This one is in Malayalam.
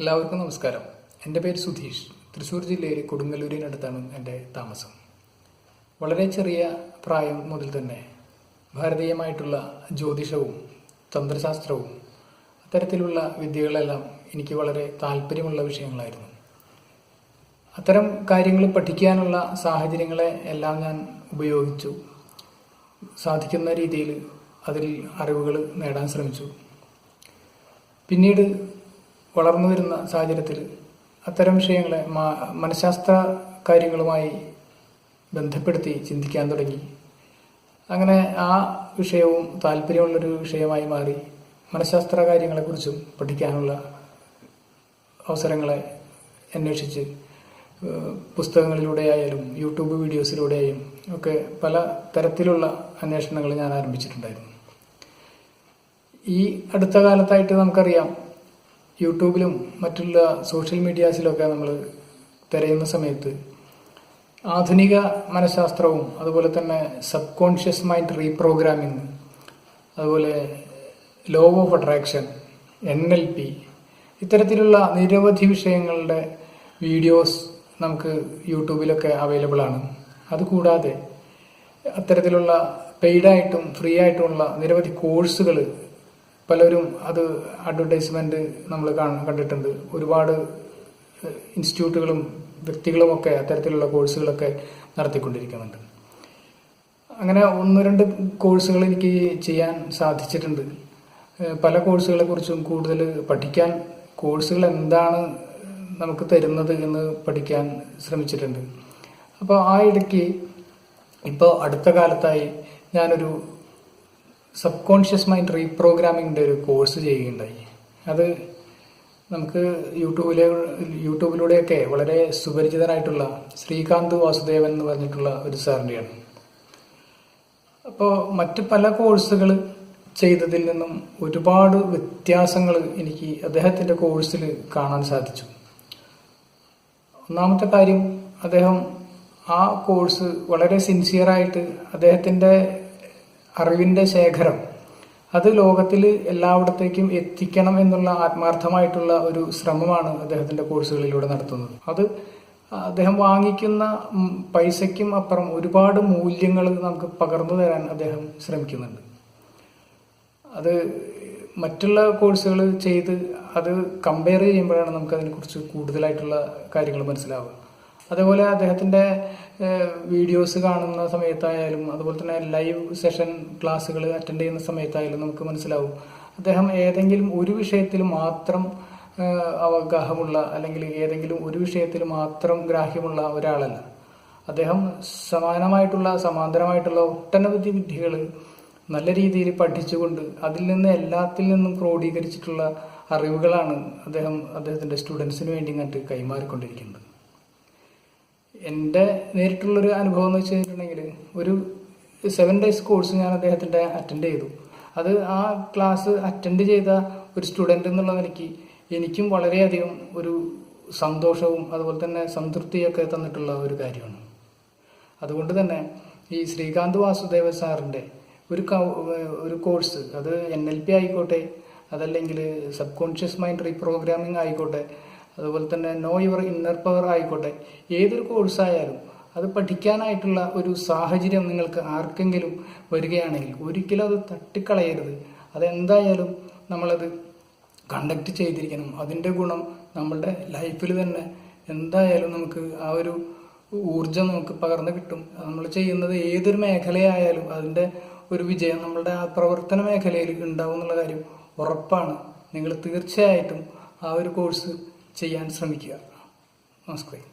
എല്ലാവർക്കും നമസ്കാരം. എൻ്റെ പേര് സുധീഷ്. തൃശ്ശൂർ ജില്ലയിലെ കൊടുങ്ങല്ലൂരിനടുത്താണ് എൻ്റെ താമസം. വളരെ ചെറിയ പ്രായം മുതൽ തന്നെ ഭാരതീയമായിട്ടുള്ള ജ്യോതിഷവും തന്ത്രശാസ്ത്രവും അത്തരത്തിലുള്ള വിദ്യകളെല്ലാം എനിക്ക് വളരെ താല്പര്യമുള്ള വിഷയങ്ങളായിരുന്നു. അത്തരം കാര്യങ്ങൾ പഠിക്കാനുള്ള സാഹചര്യങ്ങളെ എല്ലാം ഞാൻ ഉപയോഗിച്ചു. സാധിക്കുന്ന രീതിയിൽ അതിൽ അറിവുകൾ നേടാൻ ശ്രമിച്ചു. പിന്നീട് വളർന്നു വരുന്ന സാഹചര്യത്തിൽ അത്തരം വിഷയങ്ങളെ മനഃശാസ്ത്ര കാര്യങ്ങളുമായി ബന്ധപ്പെടുത്തി ചിന്തിക്കാൻ തുടങ്ങി. അങ്ങനെ ആ വിഷയവും താല്പര്യമുള്ളൊരു വിഷയമായി മാറി. മനഃശാസ്ത്ര കാര്യങ്ങളെക്കുറിച്ചും പഠിക്കാനുള്ള അവസരങ്ങളെ അന്വേഷിച്ച് പുസ്തകങ്ങളിലൂടെയായാലും യൂട്യൂബ് വീഡിയോസിലൂടെയും ഒക്കെ പല തരത്തിലുള്ള അന്വേഷണങ്ങൾ ഞാൻ ആരംഭിച്ചിട്ടുണ്ടായിരുന്നു. ഈ അടുത്ത കാലത്തായിട്ട് നമുക്കറിയാം, യൂട്യൂബിലും മറ്റുള്ള സോഷ്യൽ മീഡിയാസിലൊക്കെ നമ്മൾ തിരയുന്ന സമയത്ത് ആധുനിക മനഃശാസ്ത്രവും അതുപോലെ തന്നെ സബ് കോൺഷ്യസ് മൈൻഡ് റീപ്രോഗ്രാമിംഗ്, അതുപോലെ ലോ ഓഫ് അട്രാക്ഷൻ, NLP, ഇത്തരത്തിലുള്ള നിരവധി വിഷയങ്ങളുടെ വീഡിയോസ് നമുക്ക് യൂട്യൂബിലൊക്കെ അവൈലബിൾ ആണ്. അതുകൂടാതെ അത്തരത്തിലുള്ള പെയ്ഡായിട്ടും ഫ്രീ ആയിട്ടുമുള്ള നിരവധി കോഴ്സുകൾ പലരും അത് അഡ്വർടൈസ്മെന്റ് നമ്മൾ കണ്ടിട്ടുണ്ട്. ഒരുപാട് ഇൻസ്റ്റിറ്റ്യൂട്ടുകളും വ്യക്തികളുമൊക്കെ അത്തരത്തിലുള്ള കോഴ്സുകളൊക്കെ നടത്തിക്കൊണ്ടിരിക്കുന്നുണ്ട്. അങ്ങനെ ഒന്ന് രണ്ട് കോഴ്സുകൾ എനിക്ക് ചെയ്യാൻ സാധിച്ചിട്ടുണ്ട്. പല കോഴ്സുകളെ കുറിച്ചും കൂടുതൽ പഠിക്കാൻ, കോഴ്സുകൾ എന്താണ് നമുക്ക് തരുന്നത് എന്ന് പഠിക്കാൻ ശ്രമിച്ചിട്ടുണ്ട്. അപ്പോൾ ആ ഇടയ്ക്ക് ഇപ്പോൾ അടുത്ത കാലത്തായി ഞാനൊരു സബ് കോൺഷ്യസ് മൈൻഡ് റീപ്രോഗ്രാമിങ്ങിൻ്റെ ഒരു കോഴ്സ് ചെയ്യുകയുണ്ടായി. അത് നമുക്ക് യൂട്യൂബിലൂടെയൊക്കെ വളരെ സുപരിചിതനായിട്ടുള്ള ശ്രീകാന്ത് വാസുദേവൻ എന്ന് പറഞ്ഞിട്ടുള്ള ഒരു സാറിൻ്റെയാണ്. അപ്പോൾ മറ്റ് പല കോഴ്സുകൾ ചെയ്തതിൽ നിന്നും ഒരുപാട് വ്യത്യാസങ്ങൾ എനിക്ക് അദ്ദേഹത്തിൻ്റെ കോഴ്സിൽ കാണാൻ സാധിച്ചു. ഒന്നാമത്തെ കാര്യം, അദ്ദേഹം ആ കോഴ്സ് വളരെ സിൻസിയറായിട്ട് അദ്ദേഹത്തിൻ്റെ അറിവിൻ്റെ ശേഖരം അത് ലോകത്തിൽ എല്ലായിടത്തേക്കും എത്തിക്കണം എന്നുള്ള ആത്മാർത്ഥമായിട്ടുള്ള ഒരു ശ്രമമാണ് അദ്ദേഹത്തിൻ്റെ കോഴ്സുകളിലൂടെ നടത്തുന്നത്. അത് അദ്ദേഹം വാങ്ങിക്കുന്ന പൈസയ്ക്കും അപ്പുറം ഒരുപാട് മൂല്യങ്ങൾ നമുക്ക് പകർന്നു തരാൻ അദ്ദേഹം ശ്രമിക്കുന്നുണ്ട്. അത് മറ്റുള്ള കോഴ്സുകൾ ചെയ്ത് അത് കമ്പയർ ചെയ്യുമ്പോഴാണ് നമുക്ക് അതിനെക്കുറിച്ച് കൂടുതലായിട്ടുള്ള കാര്യങ്ങൾ മനസ്സിലാവുക. അതേപോലെ അദ്ദേഹത്തിൻ്റെ വീഡിയോസ് കാണുന്ന സമയത്തായാലും അതുപോലെ തന്നെ ലൈവ് സെഷൻ ക്ലാസ്സുകൾ അറ്റൻഡ് ചെയ്യുന്ന സമയത്തായാലും നമുക്ക് മനസ്സിലാവും, അദ്ദേഹം ഏതെങ്കിലും ഒരു വിഷയത്തിൽ മാത്രം അവഗാഹമുള്ള അല്ലെങ്കിൽ ഏതെങ്കിലും ഒരു വിഷയത്തിൽ മാത്രം ഗ്രാഹ്യമുള്ള ഒരാളല്ല. അദ്ദേഹം സമാന്തരമായിട്ടുള്ള ഒട്ടനവധി വിദ്യകൾ നല്ല രീതിയിൽ പഠിച്ചുകൊണ്ട് അതിൽ നിന്ന് എല്ലാത്തിൽ നിന്നും ക്രോഡീകരിച്ചിട്ടുള്ള അറിവുകളാണ് അദ്ദേഹത്തിൻ്റെ സ്റ്റുഡൻസിന് വേണ്ടി ഇങ്ങോട്ട് കൈമാറിക്കൊണ്ടിരിക്കുന്നത്. എൻ്റെ നേരിട്ടുള്ളൊരു അനുഭവം എന്ന് വെച്ച് കഴിഞ്ഞിട്ടുണ്ടെങ്കിൽ, ഒരു 7 days കോഴ്സ് ഞാൻ അദ്ദേഹത്തിൻ്റെ അറ്റൻഡ് ചെയ്തു. അത് ആ ക്ലാസ് അറ്റൻഡ് ചെയ്ത ഒരു സ്റ്റുഡൻ്റ് എന്നുള്ള നിലയ്ക്ക് എനിക്കും വളരെയധികം ഒരു സന്തോഷവും അതുപോലെ തന്നെ സംതൃപ്തിയൊക്കെ തന്നിട്ടുള്ള ഒരു കാര്യമാണ്. അതുകൊണ്ട് തന്നെ ഈ ശ്രീകാന്ത് വാസുദേവ സാറിൻ്റെ ഒരു കോഴ്സ്, അത് NLP ആയിക്കോട്ടെ, അതല്ലെങ്കിൽ സബ് കോൺഷ്യസ് മൈൻഡ് റീപ്രോഗ്രാമിംഗ് ആയിക്കോട്ടെ, അതുപോലെ തന്നെ നോ യുവർ ഇന്നർ പവർ ആയിക്കോട്ടെ, ഏതൊരു കോഴ്സായാലും അത് പഠിക്കാനായിട്ടുള്ള ഒരു സാഹചര്യം നിങ്ങൾക്ക് ആർക്കെങ്കിലും വരികയാണെങ്കിൽ ഒരിക്കലും അത് തട്ടിക്കളയരുത്. അതെന്തായാലും നമ്മളത് കണ്ടക്ട് ചെയ്തിരിക്കണം. അതിൻ്റെ ഗുണം നമ്മളുടെ ലൈഫിൽ തന്നെ എന്തായാലും നമുക്ക് ആ ഒരു ഊർജം നമുക്ക് പകർന്നു കിട്ടും. നമ്മൾ ചെയ്യുന്നത് ഏതൊരു മേഖലയായാലും അതിൻ്റെ ഒരു വിജയം നമ്മളുടെ ആ പ്രവർത്തന മേഖലയിൽ ഉണ്ടാവും എന്നുള്ള കാര്യം ഉറപ്പാണ്. നിങ്ങൾ തീർച്ചയായിട്ടും ആ ഒരു കോഴ്സ് ചെയ്യാൻ ശ്രമിക്കുക. നമസ്കാരം.